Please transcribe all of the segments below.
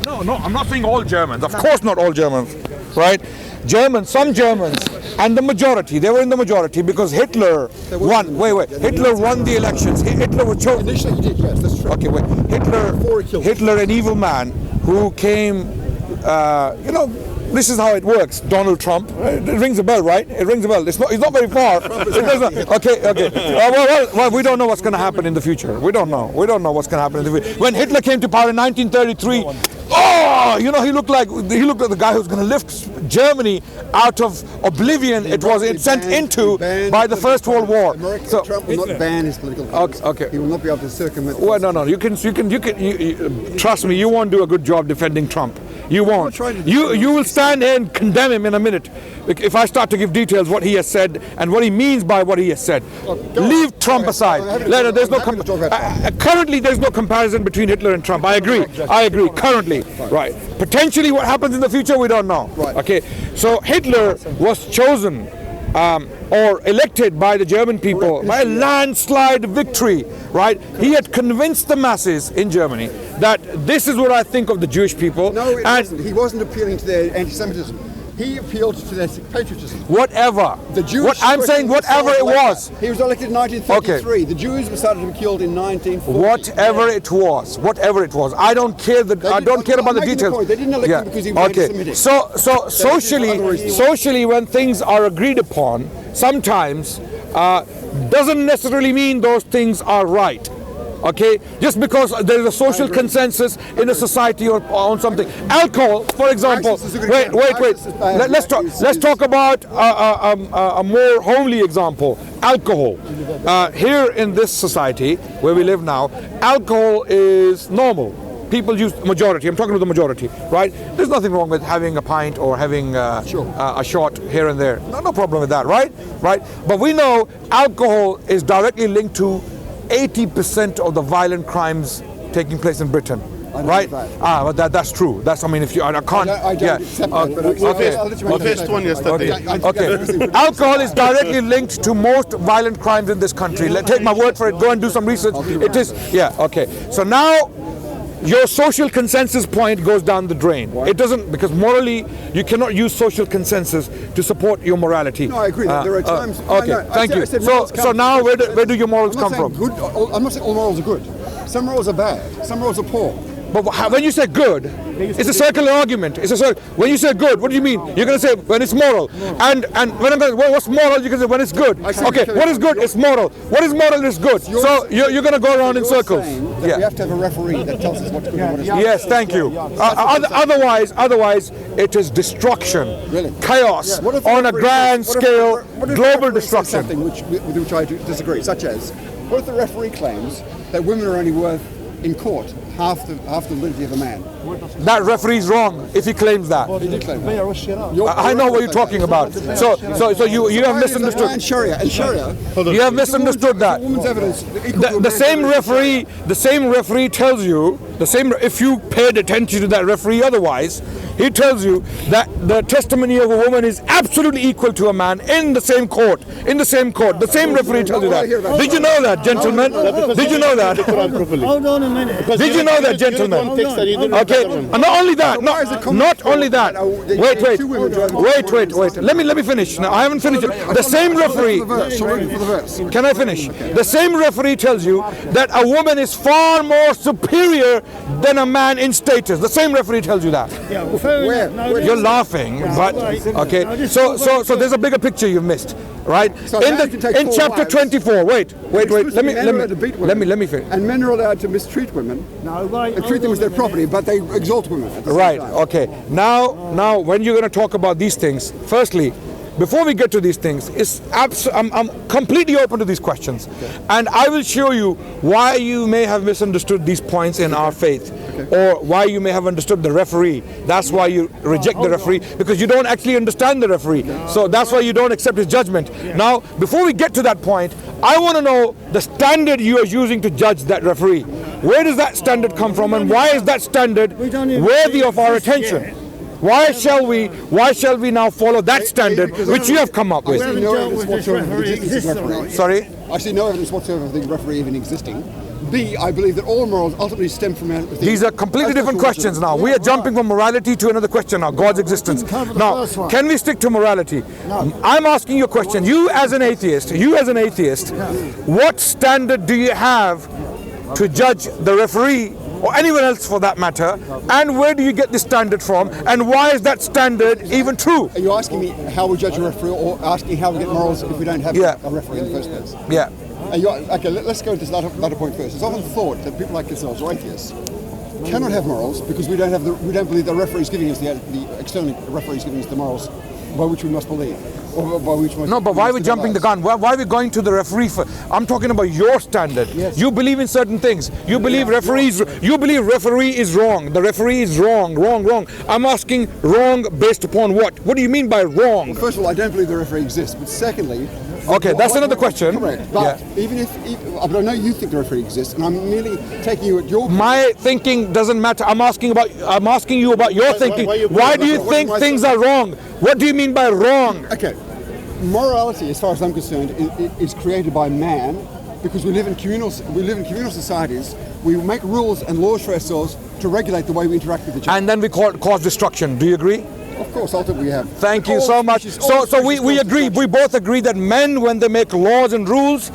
No, I'm not saying all Germans. Of course not all Germans, right? Some Germans, and the majority, they were in the majority because Hitler won. Hitler won the elections. Hitler was chosen. Initially he did, yes, that's true. Okay, wait. Hitler, an evil man who came, this is how it works. Donald Trump. It rings a bell, right? It rings a bell. It's not very far. Okay. Well, we don't know what's going to happen in the future. We don't know what's going to happen in the future. When Hitler came to power in 1933, he looked like the guy who's going to lift Germany out of oblivion it was sent into by the First World War. Trump will not ban his political views. Okay. He will not be able to circumvent. Well, no. You can. Trust me, you won't do a good job defending Trump. You won't. You will stand here and condemn him in a minute if I start to give details what he has said and what he means by what he has said. Leave Trump aside. Currently, there's no comparison between Hitler and Trump. I agree. Currently, right. Potentially, what happens in the future, we don't know. Right. Okay. So Hitler was chosen or elected by the German people by a landslide victory, right? He had convinced the masses in Germany that this is what I think of the Jewish people. No, it wasn't. He wasn't appealing to their anti-Semitism. He appealed to their patriotism. Whatever. The Jews. I'm saying whatever it was. He was elected in 1933. Okay. The Jews were started to be killed in 1940. Whatever it was. I don't care. I don't care about the details. They didn't elect him because he was anti-Semitic. So socially, when things are agreed upon, sometimes doesn't necessarily mean those things are right. Okay, just because there is a social consensus in a society on something. Alcohol, for example. Wait. Let's talk about a more homely example. Alcohol. Here in this society where we live now, alcohol is normal. People use majority. I'm talking to the majority, right? There's nothing wrong with having a pint or having a shot here and there. No problem with that, right? But we know alcohol is directly linked to 80% of the violent crimes taking place in Britain, right? But that's true. I can't. I don't accept that. First one yesterday. Okay. Alcohol is directly linked to most violent crimes in this country. Take my word for it. Go and do some research. It is. Yeah. Okay. So now, your social consensus point goes down the drain. Why? It doesn't, because morally you cannot use social consensus to support your morality. No, I agree. There are times. Thank you. So now where do your morals come from? I'm not saying all morals are good. Some morals are bad. Some morals are poor. But when you say good, it's a circular argument. When you say good, what do you mean? You're going to say when it's moral. And when I'm going to say, what's moral, you can say when it's good. Okay, what is good? It's moral. What is moral is good. So you're going to go around in circles. We have to have a referee that tells us what's good and what is not. Yes, thank you. Otherwise, it is destruction, chaos on a grand scale, global destruction. Something which I disagree, such as, what if the referee claims that women are only worth in court half the validity of a man? That referee is wrong if he claims that. He did claim that. I know what you're talking about. So you have misunderstood. And Sharia. You have misunderstood that. The same referee tells you, if you paid attention to that referee otherwise, he tells you that the testimony of a woman is absolutely equal to a man in the same court. The same referee tells you that. Did you know that, gentlemen? Did you know that? Hold on a minute. Did you know that, gentlemen? Okay. Not only that. Wait. Let me finish. Now, I haven't finished it. The same referee. Can I finish? The same referee tells you that a woman is far more superior than a man in status. The same referee tells you that. Where? You're laughing, but okay. So there's a bigger picture you've missed, right? In chapter 24. Wait. Let me finish. And men are allowed to mistreat women. And treat them as their property, but they exalt women. Right. Okay. Now, when you're going to talk about these things, firstly, before we get to these things, I'm completely open to these questions, and I will show you why you may have misunderstood these points in our faith, or why you may have understood the referee. That's why you reject the referee, because you don't actually understand the referee. So that's why you don't accept his judgment. Now, before we get to that point, I want to know the standard you are using to judge that referee. Where does that standard come from, and why is that standard worthy of our attention? Why shall we now follow that standard which you have come up with? No evidence whatsoever of the existence of referee. Sorry? I see no evidence whatsoever of the referee even existing. B, I believe that all morals ultimately stem from These are completely different questions now. We are jumping from morality to another question now, God's existence. Now, can we stick to morality? I'm asking you a question. You as an atheist, what standard do you have to judge the referee or anyone else for that matter, and where do you get this standard from, and why is that standard even true? Are you asking me how we judge a referee, or asking how we get morals if we don't have a referee in the first place? Yeah. Okay, let's go to this latter point first. It's often thought that people like yourselves, or atheists, cannot have morals because we don't believe the referee is giving us the external referee is giving us the morals by which we must believe. No, but why are we jumping the gun? Why are we going to the referee for? I'm talking about your standard. Yes. You believe in certain things. You believe referee is wrong. The referee is wrong. I'm asking wrong based upon what? What do you mean by wrong? Well, first of all, I don't believe the referee exists. But secondly, okay, that's another question. Correct. But but I know you think the referee exists, and I'm merely taking you at your. My thinking doesn't matter. I'm asking you about your thinking. Why do you think things are wrong? What do you mean by wrong? Okay. Morality, as far as I'm concerned, is created by man because we live in communal societies. We make rules and laws for ourselves to regulate the way we interact with each other. And then we cause destruction. Do you agree? Of course, ultimately we have. Thank you so much. So we agree. We both agree that men, when they make laws and rules,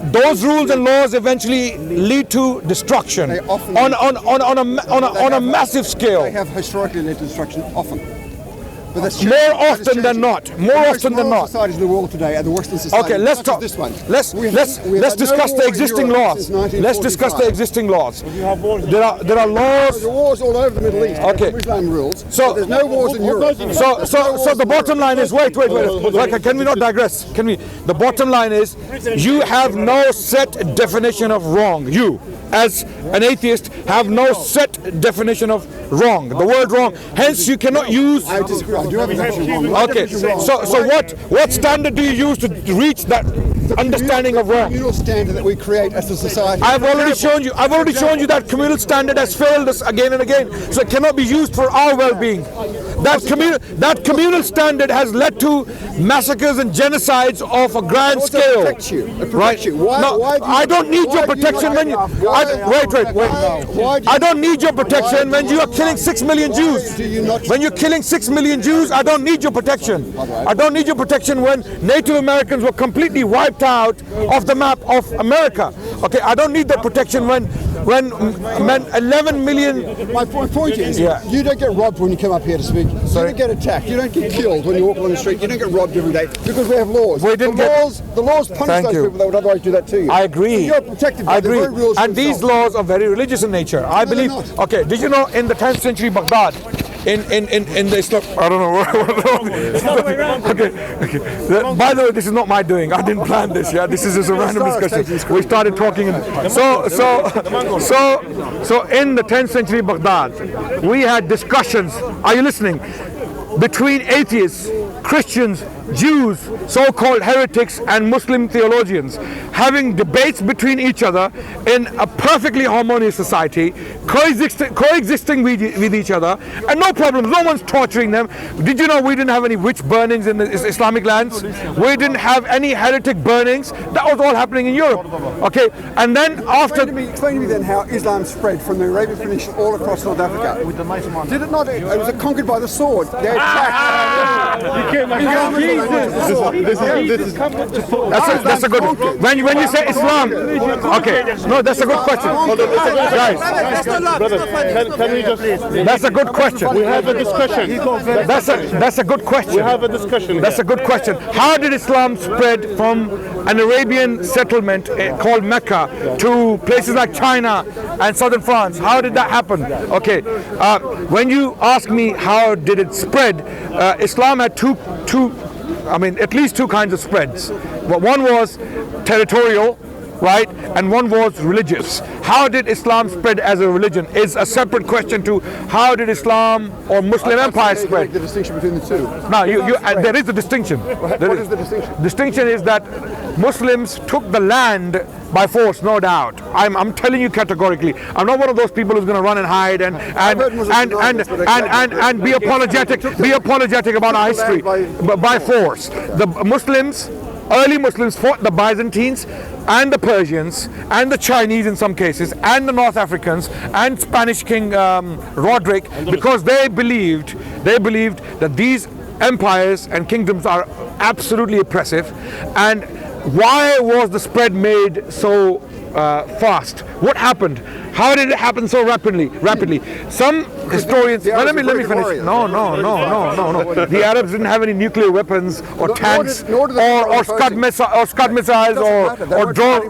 those rules and laws eventually lead to destruction on a massive scale. They have historically led to destruction often. But that's more often than not. More often than not. Societies in the world today are the Western society. Okay, let's talk. This one. Let's discuss the existing laws. Let's discuss the existing laws. There are laws. There are wars all over the Middle East. Okay. Islam rules. So there's no wars in Europe. So the bottom line is wait. Can we not digress? Can we? The bottom line is you have no set definition of wrong. You, as an atheist, have no set definition of wrong. The word wrong. Hence, you cannot use. I disagree. I do have a definition of wrong. Okay. So what standard do you use to reach that understanding of wrong? Communal standard that we create as a society. I've already shown you that communal standard has failed us again and again. So it cannot be used for our well-being. That communal standard has led to massacres and genocides of a grand scale. It protects you. Why I don't need your protection when you. Wait. I don't need your protection when you are killing 6 million Jews. When you're killing 6 million Jews, I don't need your protection. I don't need your protection when Native Americans were completely wiped out of the map of America. Okay, I don't need that protection when 11 million. My point is, you don't get robbed when you come up here to speak. You don't get attacked. You don't get killed when you walk along the street. You don't get robbed every day because we have laws. The laws punish those people that would otherwise do that to you. I agree. So you're protected by the very rules. And these laws are very religious in nature. I believe. Okay, did you know in the 10th century Baghdad, in the Islam, I don't know. Okay. By the way, this is not my doing. I didn't plan this. Yeah, this is just a random discussion. We started talking. So in the 10th century Baghdad, we had discussions. Are you listening? Between atheists, Christians, Jews, so-called heretics, and Muslim theologians, having debates between each other in a perfectly harmonious society, coexisting with each other, and no problems. No one's torturing them. Did you know we didn't have any witch burnings in the Islamic lands? We didn't have any heretic burnings. That was all happening in Europe. Okay, and then after. Explain to me then how Islam spread from the Arabian Peninsula all across North Africa. Did it not? It was conquered by the sword. They attacked. That's a good. When you say Islam, okay, no, that's a good question, guys. Can we just? That's a good question. We have a discussion. That's a good question. We have a discussion. That's a good question. How did Islam spread from an Arabian settlement called Mecca to places like China and southern France? How did that happen? Okay, when you ask me how did it spread, Islam had at least two kinds of spreads. One was territorial, right, and one was religious. How did Islam spread as a religion is a separate question to how did Islam or Muslim empire spread. The distinction between the two. Now, there is a distinction. What is the distinction? Distinction is that Muslims took the land by force, no doubt. I'm telling you categorically. I'm not one of those people who's going to run and hide and be apologetic about our history, but by force. The Muslims early Muslims fought the Byzantines and the Persians and the Chinese in some cases and the North Africans and Spanish King Roderick, because they believed that these empires and kingdoms are absolutely oppressive. And why was the spread made so fast? What happened? How did it happen so rapidly? Some historians. Well, let me finish. No. The Arabs didn't have any nuclear weapons or tanks or Scud missiles or drone.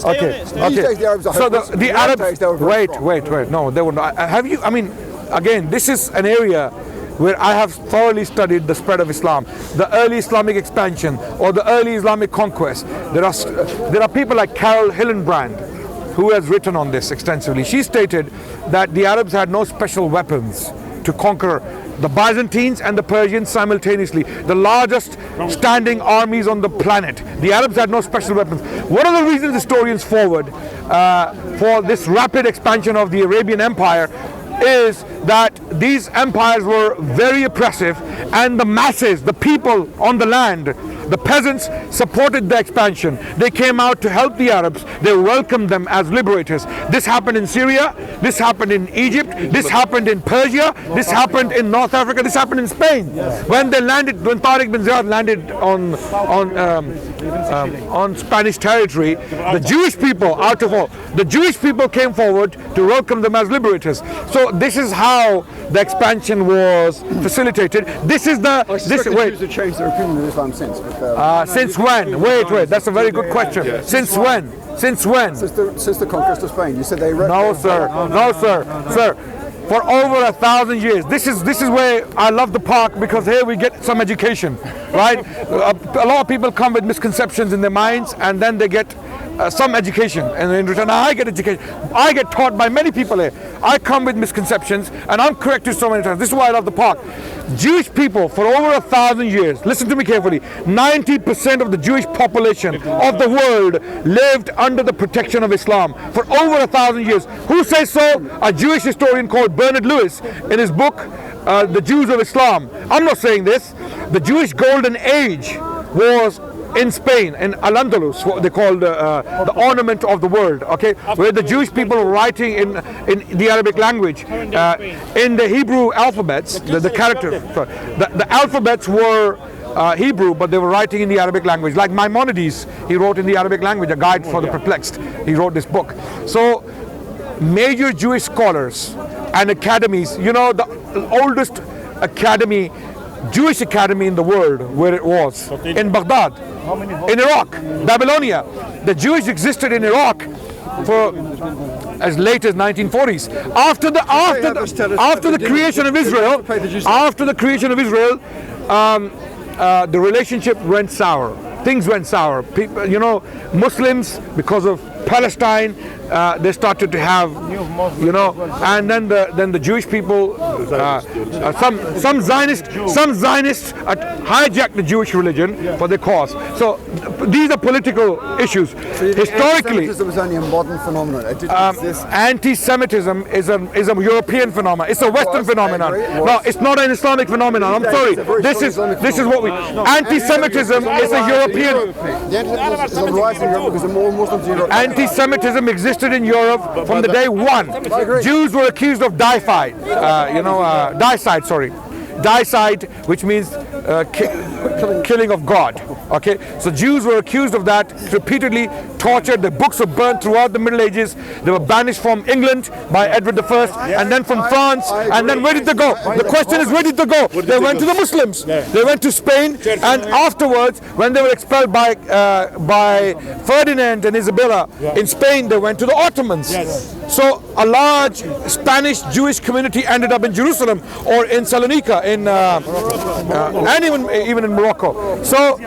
Okay. So the Arabs. Wait. No, they were not. Have you? I mean, again, this is an area where I have thoroughly studied the spread of Islam, the early Islamic expansion or the early Islamic conquest. There are people like Carol Hillenbrand who has written on this extensively. She stated that the Arabs had no special weapons to conquer the Byzantines and the Persians simultaneously, the largest standing armies on the planet. The Arabs had no special weapons. One of the reasons historians forward for this rapid expansion of the Arabian Empire is that these empires were very oppressive, and the masses, the people on the land, the peasants, supported the expansion. They came out to help the Arabs. They welcomed them as liberators. This happened in Syria, this happened in Egypt, this happened in Persia, this happened in North Africa, this happened in Spain. When Tariq bin Ziyad landed on Spanish territory, the Jewish people, the Jewish people came forward to welcome them as liberators. So this is how the expansion was facilitated. This is the Jews have changed their opinion of Islam since. Since when? Wait. That's a very good question. Since when? Since the conquest of Spain. You said they. No, sir. For over 1,000 years. This is where I love the park, because here we get some education, right? A lot of people come with misconceptions in their minds, and then they get some education, and in return I get education. I get taught by many people here. I come with misconceptions and I'm corrected so many times. This is why I love the park. Jewish people for over 1,000 years, listen to me carefully, 90% of the Jewish population of the world lived under the protection of Islam for over 1,000 years. Who says so? A Jewish historian called Bernard Lewis in his book The Jews of Islam. I'm not saying this. The Jewish golden age was in Spain, in Al-Andalus, what they call the ornament of the world, okay, where the Jewish people were writing in the Arabic language, in the Hebrew alphabets, the characters, the alphabets were Hebrew, but they were writing in the Arabic language. Like Maimonides, he wrote in the Arabic language, a guide for the perplexed. He wrote this book. So major Jewish scholars and academies, you know, the oldest academy, Jewish academy in the world, where it was in Baghdad, in Iraq, Babylonia. The Jews existed in Iraq for as late as 1940s. After the creation of Israel, the relationship went sour. Things went sour. People, you know, Muslims, because of Palestine, they started to have, you know, and then the Jewish people, some Zionists hijacked the Jewish religion for their cause. So these are political issues. Historically, anti-Semitism was only a modern phenomenon. It didn't exist. Anti-Semitism is a European phenomenon. It's a Western phenomenon. No, it's not an Islamic phenomenon. I'm sorry. This is what we. Anti-Semitism is a European. The anti-Semitism is rising in Europe because more Muslims in Europe. Anti-Semitism existed in Europe from the day one. Jews were accused of dicide, which means killing of God. Okay, so Jews were accused of that, repeatedly tortured. The books were burnt throughout the Middle Ages. They were banished from England by Edward I, and then from France, and then where did they go? The question is, where did they go? They went to the Muslims. They went to Spain, and afterwards, when they were expelled by Ferdinand and Isabella in Spain, they went to the Ottomans. So a large Spanish Jewish community ended up in Jerusalem or in Salonika, and even in Morocco. So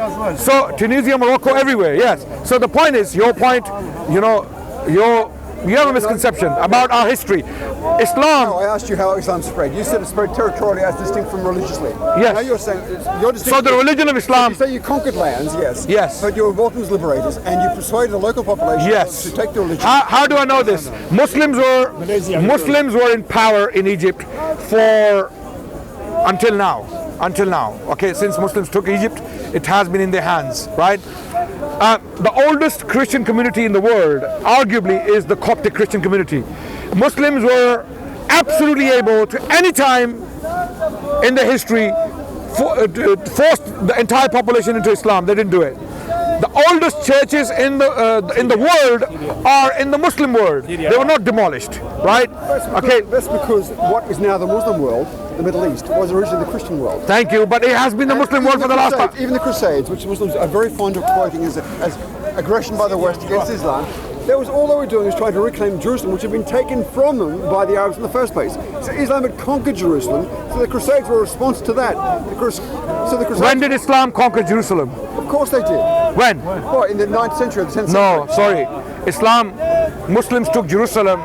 Tunisia, Morocco, everywhere. Yes. So the point is, your point, you know, you have a misconception about our history. Islam. No, I asked you how Islam spread. You said it spread territorially as distinct from religiously. Yes. Now you're saying you're distinct. So the religion of Islam. You say you conquered lands, yes. Yes. But you were welcomed as liberators, and you persuaded the local population to take the religion. How do I know this? Muslims were in power in Egypt until now. until now. Okay, since Muslims took Egypt, it has been in their hands, right? The oldest Christian community in the world, arguably, is the Coptic Christian community. Muslims were absolutely able to, any time in the history, force the entire population into Islam. They didn't do it. The oldest churches in the world are in the Muslim world. They were not demolished, right? Okay. That's because what is now the Muslim world, the Middle East, was originally the Christian world. Thank you, but it has been the Muslim world for the last time. Even the Crusades, which Muslims are very fond of quoting as aggression by the West against Islam, that was all they were doing was trying to reclaim Jerusalem, which had been taken from them by the Arabs in the first place. So Islam had conquered Jerusalem, so the Crusades were a response to that. When did Islam conquer Jerusalem? Of course they did. When? What, in the 9th century or the 10th century? No, sorry. Muslims took Jerusalem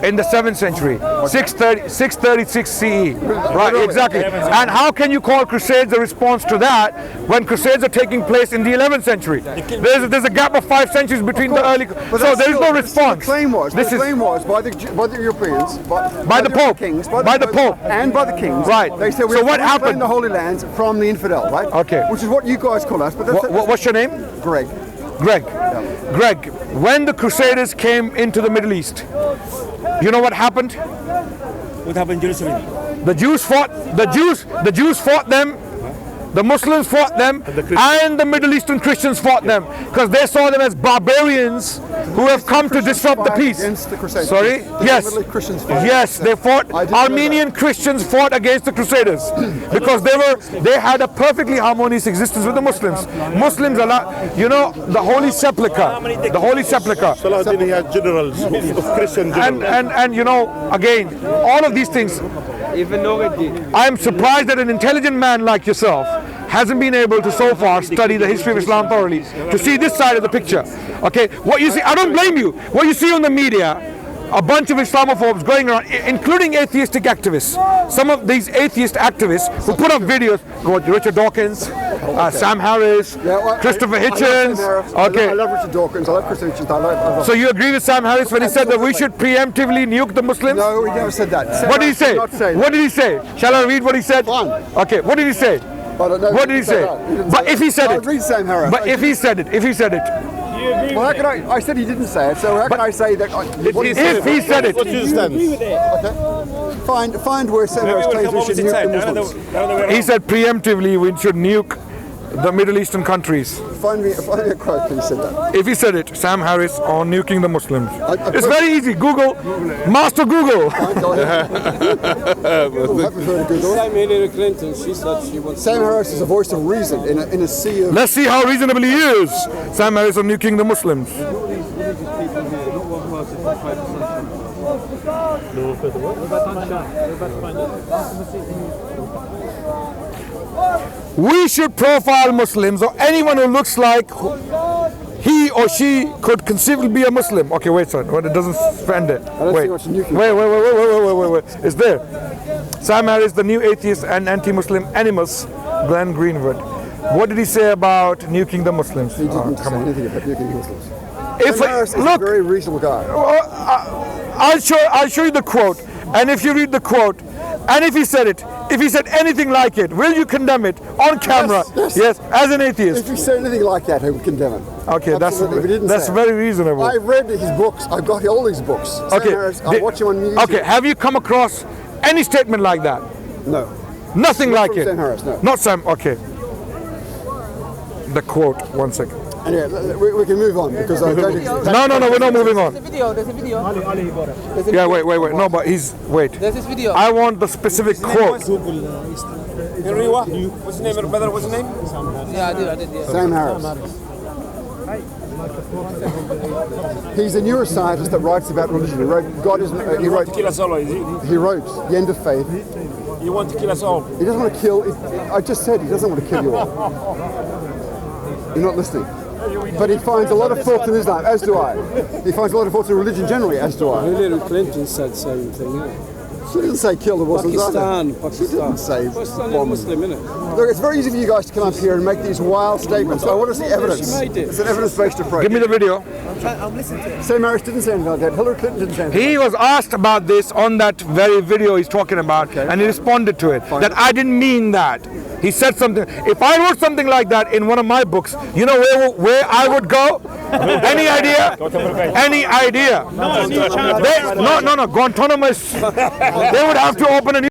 in the 7th century, 636 CE. Right, exactly. And how can you call Crusades a response to that when Crusades are taking place in the 11th century? There's a gap of 5 centuries between the early. So there is no response. The claim was, by the Europeans, by the Pope, kings, by the Pope, and by the kings. Right. They said we so have what to reclaim happened? The Holy Lands from the infidel, right? Okay. Which is what you guys call us. But What's your name? Greg. Greg. Yeah. Greg. When the Crusaders came into the Middle East, you know what happened? What happened in Jerusalem? The Jews fought them. The Muslims fought them, and the Middle Eastern Christians fought them because they saw them as barbarians who have come to disrupt the peace. Against the Crusaders. Sorry? Yes. Yes, they fought. Armenian Christians fought against the Crusaders because they had a perfectly harmonious existence with the Muslims. Muslims the Holy Sepulchre. The Holy Sepulchre. Saladin, he had generals of Christian generals. And again, all of these things. I'm surprised that an intelligent man like yourself hasn't been able to so far study the history of Islam thoroughly to see this side of the picture. Okay, what you see, I don't blame you. What you see on the media, a bunch of Islamophobes going around, including atheistic activists. Some of these atheist activists who put up videos, Richard Dawkins, Sam Harris, Christopher Hitchens. I love Richard Dawkins. I love Christopher Hitchens. So you agree with Sam Harris when he said that we should preemptively nuke the Muslims? No, he never said that. What did he say? What did he say? Shall I read what he said? Fine. Okay, what did he say? What did he say? But if he said it. Read Sam Harris. But if he said it. Well, how can I said he didn't say it, so how can I say that? If he said it. What's his stance? Okay. Find where Sam Harris claims we should nuke the Muslims. He said preemptively we should nuke the Middle Eastern countries. Find me a quote that he said that. If he said it, Sam Harris on nuking the Muslims. It's very easy. Google, Master Google. Hillary Clinton, she said she wants. Sam Harris is a voice of reason in a sea of. Let's see how reasonable he is. Sam Harris on nuking the Muslims. We should profile Muslims or anyone who looks like he or she could conceivably be a Muslim. Okay, wait, son. It doesn't spend it. Wait. It's there. Sam Harris, the new atheist and anti-Muslim animus, Glenn Greenwood. What did he say about nuking the Muslims? He didn't say anything about nuking Muslims. Sam Harris is a very reasonable guy. I'll show you the quote, and if you read the quote, and if he said anything like it, will you condemn it on camera? Yes, as an atheist. If he said anything like that, he would condemn it. Okay, that's very reasonable. I read his books. I've got all his books. Okay, I watch him on YouTube. Okay, have you come across any statement like that? No. Nothing like it. Sam Harris, no. Not Sam. Okay. The quote. 1 second. Anyway, we can move on because I'm going to. No, we're not moving on. There's a video. Yeah, wait. No, but wait. There's this video. I want the specific quote. Henry what? What's his name, brother? What's his name? Yeah, I did. Yeah. Sam Harris. He's a neuroscientist that writes about religion. He wrote He wrote to kill us all, is he? He wrote The End of Faith. You want to kill us all? He doesn't want to kill. I just said he doesn't want to kill you all. You're not listening. But he finds a lot of fault in Islam, as do I. He finds a lot of fault in religion generally, as do I. Hillary Clinton said the same thing. She didn't say kill the Muslims. Pakistan. She didn't say Pakistan bomb. is Muslim, innit? Look, it's very easy for you guys to come up here and make these wild statements. I want to see evidence. She made it. It's an evidence-based approach. Give me the video. I'm listening to it. Sam Harris didn't say anything like that. Hillary Clinton didn't say anything. He was asked about this on that very video he's talking about, and he responded to it. That I didn't mean that. He said something. If I wrote something like that in one of my books, you know where I would go? Any idea? Any idea? No, Guantanamo. They would have to open a new